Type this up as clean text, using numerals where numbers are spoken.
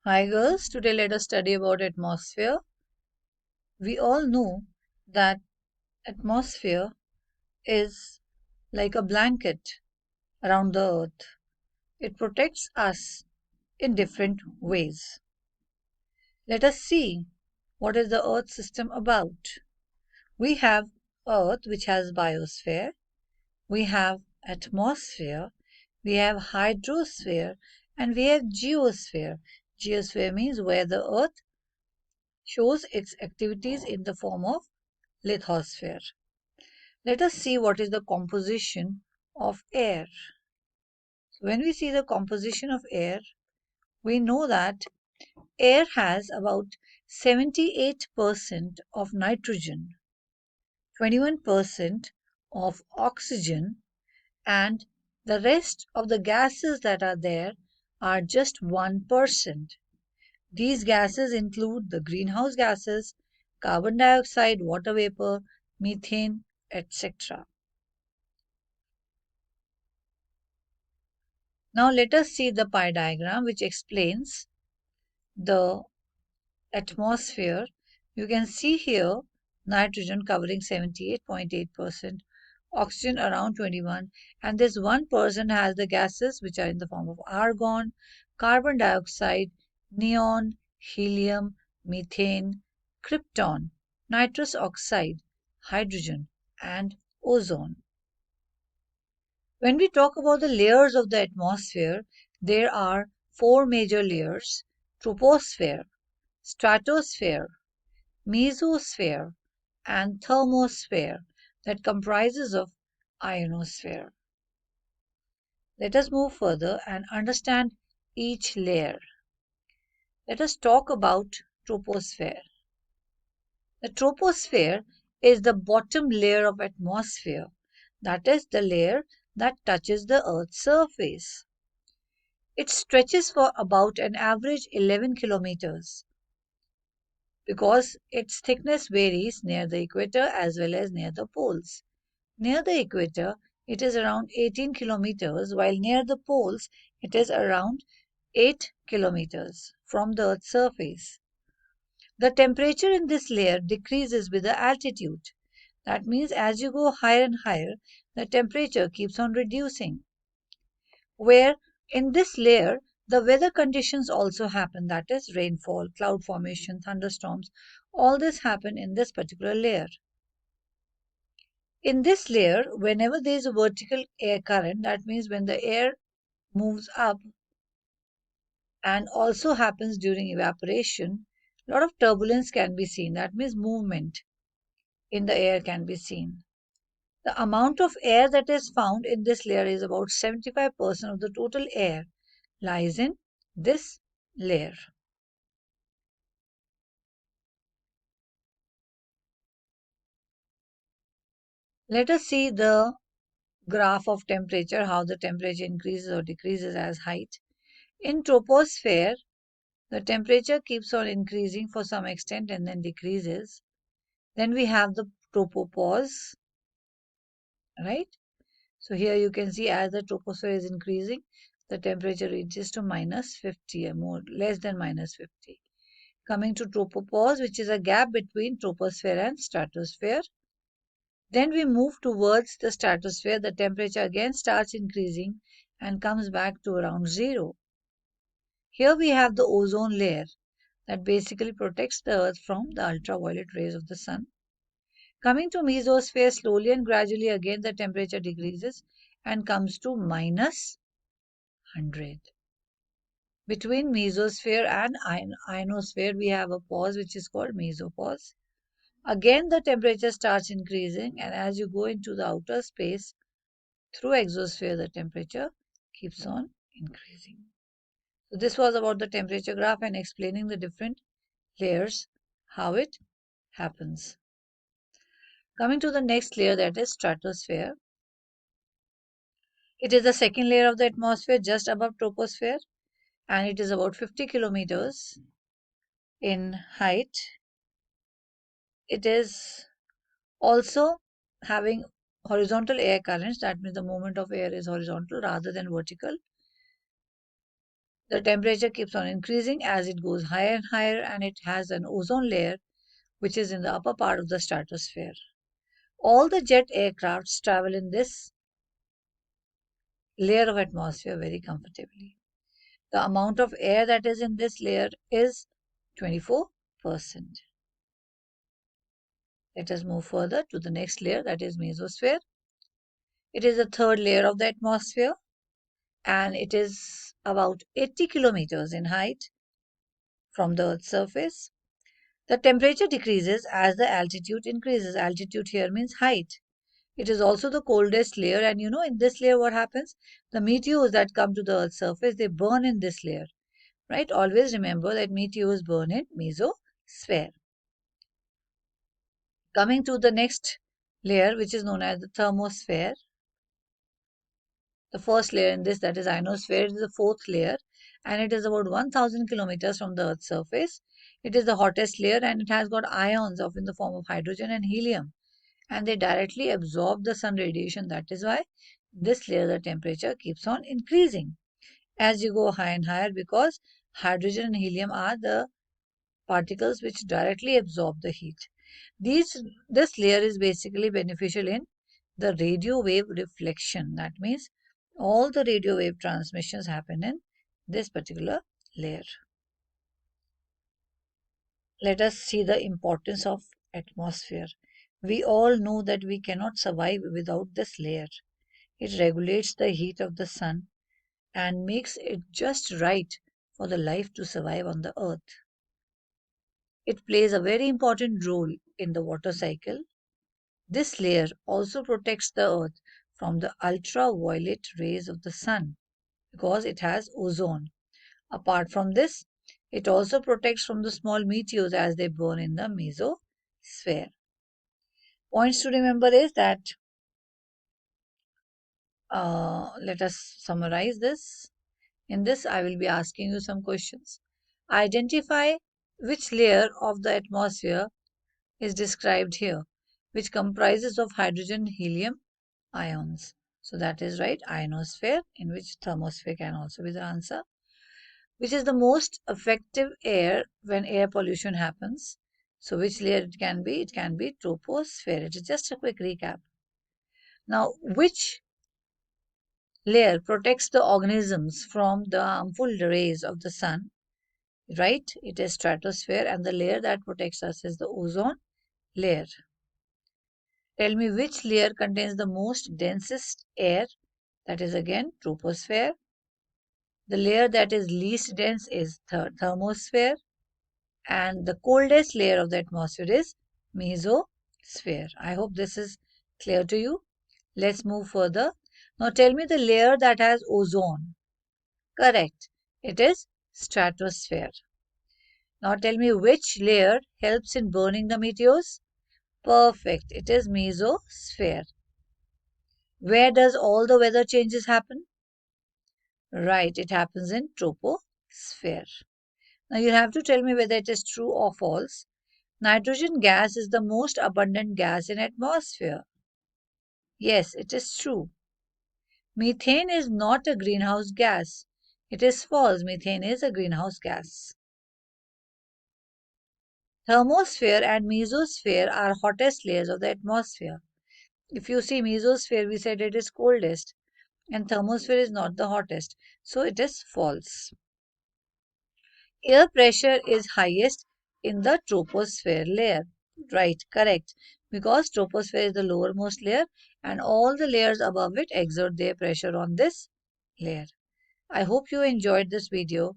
Hi girls, today let us study about atmosphere. We all know that atmosphere is like a blanket around the earth. It protects us in different ways. Let us see what is the earth system about. We have earth which has biosphere, we have atmosphere, we have hydrosphere and we have geosphere. Geosphere means where the earth shows its activities in the form of lithosphere. Let us see what is the composition of air. So when we see the composition of air, we know that air has about 78% of nitrogen, 21% of oxygen, and the rest of the gases that are there are just 1%. These gases include the greenhouse gases, carbon dioxide, water vapor, methane, etc. Now let us see the pie diagram which explains the atmosphere. You can see here nitrogen covering 78.8%, oxygen around 21, and this 1% has the gases which are in the form of argon, carbon dioxide, neon, helium, methane, krypton, nitrous oxide, hydrogen, and ozone. When we talk about the layers of the atmosphere, there are four major layers: troposphere, stratosphere, mesosphere, and thermosphere that comprises of ionosphere. Let us move further and understand each layer. Let us talk about troposphere. The troposphere is the bottom layer of atmosphere, that is the layer that touches the Earth's surface. It stretches for about an average 11 kilometers because its thickness varies near the equator as well as near the poles. Near the equator, it is around 18 kilometers, while near the poles, it is around 8 kilometers from the Earth's surface. The temperature in this layer decreases with the altitude. That means as you go higher and higher, the temperature keeps on reducing. Where in this layer, the weather conditions also happen, that is rainfall, cloud formation, thunderstorms, all this happen in this particular layer. In this layer, whenever there is a vertical air current, that means when the air moves up and also happens during evaporation, a lot of turbulence can be seen. That means movement in the air can be seen. The amount of air that is found in this layer is about 75% of the total air lies in this layer. Let us see the graph of temperature, how the temperature increases or decreases as height. In troposphere, the temperature keeps on increasing for some extent and then decreases. Then we have the tropopause, right? So here you can see as the troposphere is increasing, the temperature reaches to minus 50 or more, less than minus 50. Coming to tropopause, which is a gap between troposphere and stratosphere. Then we move towards the stratosphere. The temperature again starts increasing and comes back to around zero. Here we have the ozone layer that basically protects the earth from the ultraviolet rays of the sun. Coming to mesosphere, slowly and gradually again the temperature decreases and comes to minus 100. Between mesosphere and ionosphere, we have a pause which is called mesopause. Again, the temperature starts increasing, and as you go into the outer space through exosphere, the temperature keeps on increasing. So, this was about the temperature graph and explaining the different layers, how it happens. Coming to the next layer, that is stratosphere. It is the second layer of the atmosphere just above troposphere, and it is about 50 kilometers in height. It is also having horizontal air currents, that means the movement of air is horizontal rather than vertical. The temperature keeps on increasing as it goes higher and higher, and it has an ozone layer which is in the upper part of the stratosphere. All the jet aircrafts travel in this layer of atmosphere very comfortably. The amount of air that is in this layer is 24%. Let us move further to the next layer, that is mesosphere. It is the third layer of the atmosphere, and it is about 80 kilometers in height from the Earth's surface. The temperature decreases as the altitude increases. Altitude here means height. It is also the coldest layer, and in this layer what happens? The meteors that come to the Earth's surface, they burn in this layer, right? Always remember that meteors burn in mesosphere. Coming to the next layer, which is known as the thermosphere. The first layer in this, that is ionosphere, is the fourth layer, and it is about 1000 kilometers from the Earth's surface. It is the hottest layer, and it has got ions of in the form of hydrogen and helium, and they directly absorb the sun radiation. That is why this layer, the temperature keeps on increasing as you go higher and higher, because hydrogen and helium are the particles which directly absorb the heat. This layer is basically beneficial in the radio wave reflection. That means all the radio wave transmissions happen in this particular layer. Let us see the importance of atmosphere. We all know that we cannot survive without this layer. It regulates the heat of the sun and makes it just right for the life to survive on the earth. It plays a very important role in the water cycle. This layer also protects the earth from the ultraviolet rays of the sun because it has ozone. Apart from this, it also protects from the small meteors as they burn in the mesosphere. Points to remember is that, let us summarize this. In this, I will be asking you some questions. Identify which layer of the atmosphere is described here, which comprises of hydrogen, helium, ions. So that is right, ionosphere, in which thermosphere can also be the answer. Which is the most effective air when air pollution happens? So which layer it can be? It can be troposphere. It is just a quick recap. Now, which layer protects the organisms from the harmful rays of the sun? Right, it is stratosphere, and the layer that protects us is the ozone layer. Tell me which layer contains the most densest air? That is again troposphere. The layer that is least dense is thermosphere, and the coldest layer of the atmosphere is mesosphere. I hope this is clear to you. Let's move further. Now tell me the layer that has ozone. Correct. It is stratosphere. Now tell me which layer helps in burning the meteors. Perfect. It is mesosphere. Where does all the weather changes happen? Right, it happens in troposphere. Now you have to tell me whether it is true or false. Nitrogen gas is the most abundant gas in atmosphere. Yes, it is true. Methane is not a greenhouse gas. It is false. Methane is a greenhouse gas. Thermosphere and mesosphere are hottest layers of the atmosphere. If you see mesosphere, we said it is coldest, and thermosphere is not the hottest, so it is false. Air pressure is highest in the troposphere layer. Right, correct. Because troposphere is the lowermost layer and all the layers above it exert their pressure on this layer. I hope you enjoyed this video.